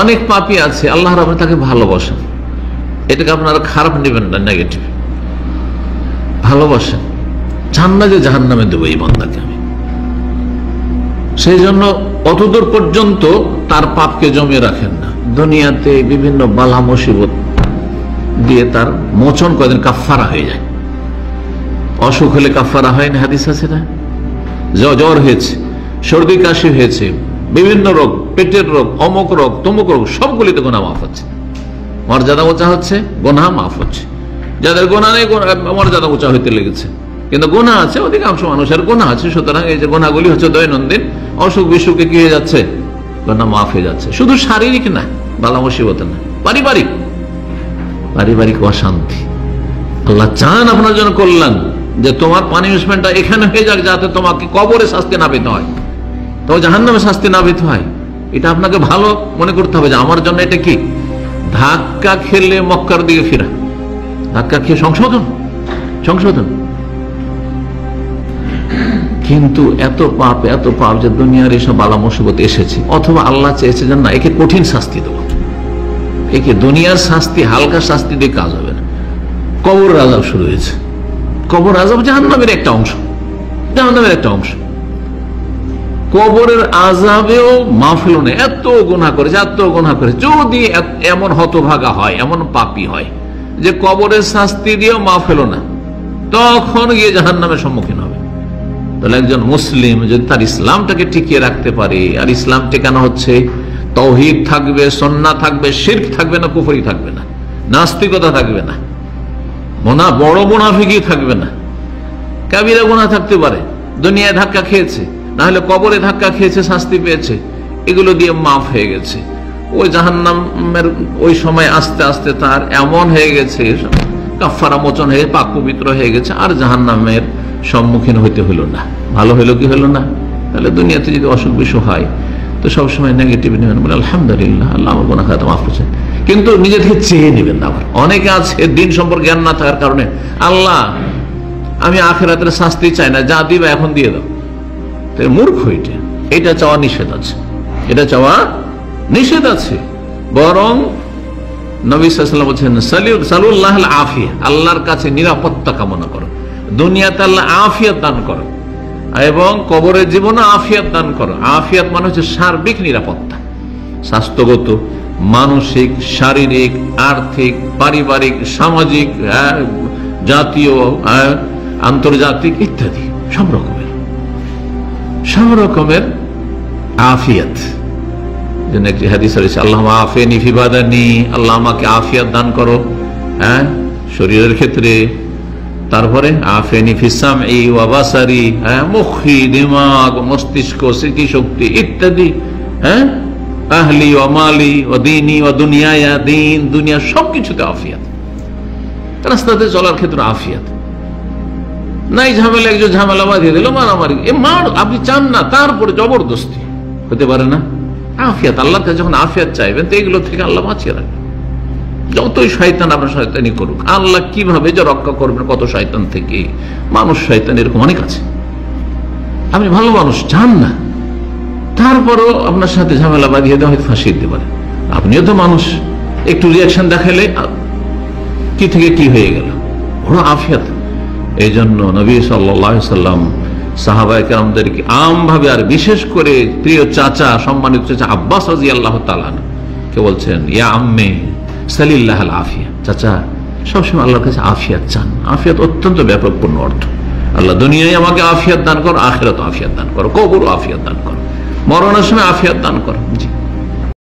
অনেক পাপী আছে, আল্লাহ রাব্বুল তাকে ভালোবাসেন, এটাকে আপনারা খারাপ নেবেন না, নেগেটিভ ভালোবাসেন, চান না যে জাহান্নামে দেবো এই বান্দাকে আমি। সেই জন্য অতদূর পর্যন্ত তার পাপকে জমিয়ে রাখেন না, দুনিয়াতে বিভিন্ন বালা মুসিবত দিয়ে তার মোচন কদিন কাফারা হয়ে যায়। অসুখ হলে কাফারা হয় না, হাদিস আছে না? জ্বর হয়েছে, সর্দি কাশি হয়েছে, বিভিন্ন রোগ, পেটের রোগ, অমুক রোগ তমুক রোগ, সবগুলিতে গুনাহ মাফ হচ্ছে, মর্যাদা উঁচা হচ্ছে, গুনাহ মাফ হচ্ছে। যাদের গুনাহ নেই মর্যাদা উঁচা হইতে লেগেছে, কিন্তু গুনাহ আছে, অধিকাংশ মানুষের গুনাহ আছে। সুতরাং এই যে গুনাহগুলি হচ্ছে দৈনন্দিন অসুখ বিসুখে কি হয়ে যাচ্ছে, গুনাহ মাফ হয়ে যাচ্ছে। শুধু শারীরিক না, বালা মুসিবত না, পারিবারিক অশান্তি। আল্লাহ চান আপনার জন্য কল্যাণ, যে তোমার পানিশমেন্টটা এখানে হয়ে যাক, যাতে তোমাকে কবরে শাস্তি না পেতে হয়, তো জাহান্নামে শাস্তি না পেতে হয়। এটা আপনাকে ভালো মনে করতে হবে যে আমার জন্য এটা কি ধাক্কা খেলে মক্কার দিকে ফিরা, ধাক্কা খেয়ে সংশোধন। কিন্তু এত পাপ যে দুনিয়ার এসব বালা মুসিবত এসেছে, অথবা আল্লাহ চেয়েছে যে না একে কঠিন শাস্তি দেব, একে দুনিয়ার শাস্তি হালকা শাস্তি দিয়ে কাজ হবে না। কবর আযাব শুরু হয়েছে, কবর আযাব জাহান্নামের একটা অংশ। কবরের আযাবেও মাহফিল নেই, এত গুনাহ করেছে। যদি এমন হতভাগা হয়, এমন পাপী হয় যে কবরের শাস্তি দিয়েও মাহফিল না, তখন গিয়ে জাহান্নামের সম্মুখীন হবে। তাহলে একজন মুসলিম যদি তার ইসলামটাকে টিকিয়ে রাখতে পারে, আর ইসলাম টেকানো হচ্ছে তাওহীদ থাকবে, সুন্নাহ থাকবে, শিরক থাকবে না, কুফরি থাকবে না, নাস্তিকতা থাকবে না, বড় মুনাফিকি থাকবে না, কাবিরা গুনাহ থাকতে পারে, দুনিয়ায় ধাক্কা খেয়েছে, না হলে কবরে ধাক্কা খেয়েছে, শাস্তি পেয়েছে, এগুলো দিয়ে মাফ হয়ে গেছে। ওই জাহান্নামের ওই সময় আস্তে আস্তে তার এমন হয়ে গেছে, কাফারা মোচন হয়ে পাক পবিত্র হয়ে গেছে, আর জাহান্নামের সম্মুখীন হইতে হলো না। ভালো হইলো কি হলো না? তাহলে দুনিয়াতে যদি অসুখ বিসুখ হয় তো সবসময় নেগেটিভ নেবেন, বলে আলহামদুলিল্লাহ আল্লাহ আমার গুনাহ খাতা মাফ করছেন, কিন্তু নিজে থেকে চেয়ে নেবেন না। আবার অনেকে আছে দিন সম্পর্কে জ্ঞান না থাকার কারণে, আল্লাহ আমি আখিরাতের শাস্তি চাই না, যা দিবা এখন দিয়ে দাও। মূর্খ এটা চাওয়া নিষেধ আছে, বরং নবী সাল্লাল্লাহু আলাইহি ওয়াসাল্লাম বলেছেন সালুল্লাহ আল আফিয়া, আল্লাহর কাছে নিরাপত্তা কামনা করো, দুনিয়াতে আল্লাহ আফিয়াত দান করো, এবং কবরের জীবনে আফিয়াত দান করো। আফিয়াত মানে হচ্ছে সার্বিক নিরাপত্তা, স্বাস্থ্যগত, মানসিক, শারীরিক, আর্থিক, পারিবারিক, সামাজিক, জাতীয়, আন্তর্জাতিক ইত্যাদি সব রকমের আফিয়াত। যেন একটি হাদিস রয়েছে, আল্লাহ আফিনি ফি বাদানি, আল্লাহ আমাকে আফিয়াত দান করো শরীরের ক্ষেত্রে। তারপরে আফিনি ফি সামঈ ওয়া বাসারি, মুখি, দিমাগ, মস্তিষ্ক, স্মৃতি শক্তি ইত্যাদি, আহলি ওয়া মালি ওয়া দীনি ওয়া দুনিয়া, দিন দুনিয়া সবকিছুতে আফিয়াত। রাস্তাতে চলার ক্ষেত্রে আফিয়াত নাই, ঝামেলা একজন ঝামেলা বাঁধিয়ে দিল, মারামারি, আপনি চান না, তারপরে জবরদস্তি হতে পারে না। আফিয়াত, আল্লাহর কাছে যখন আফিয়াত চাইবেন তো এগুলো থেকে আল্লাহ বাঁচিয়ে রাখবেন। যতই শয়তান আপনার শয়তানি করুক, আল্লাহ কিভাবে যে রক্ষা করবেন কত শয়তান থেকে। মানুষ শয়তান এরকম অনেক আছে, আপনি ভালো মানুষ চান না, তারপরও আপনার সাথে ঝামেলা বাঁধিয়ে দেওয়া, হয়তো ফাঁসিয়ে দিতে পারে। আপনিও তো মানুষ, একটু রিয়াকশন দেখালে কি থেকে কি হয়ে গেল, বড় আফিয়াত। এই জন্য নবী সাল্লাল্লাহু আলাইহি সাল্লাম সাহাবায়ে কেরামদেরকে আমভাবে, আর বিশেষ করে প্রিয় চাচা, সম্মানিত চাচা আব্বাস রাদিয়াল্লাহু তাআলা কে বলছেন, ইয়া আম্মি সালিল্লাহ আল আফিয়া, চাচা সবসময় আল্লাহর কাছে আফিয়াত চান। আফিয়াত অত্যন্ত ব্যাপকপূর্ণ অর্থ। আল্লাহ দুনিয়ায় আমাকে আফিয়াত দান করো, আখিরাতে আফিয়াত দান করো, কবরে আফিয়াত দান করো, মরণের সময় আফিয়াত দান করো। জি।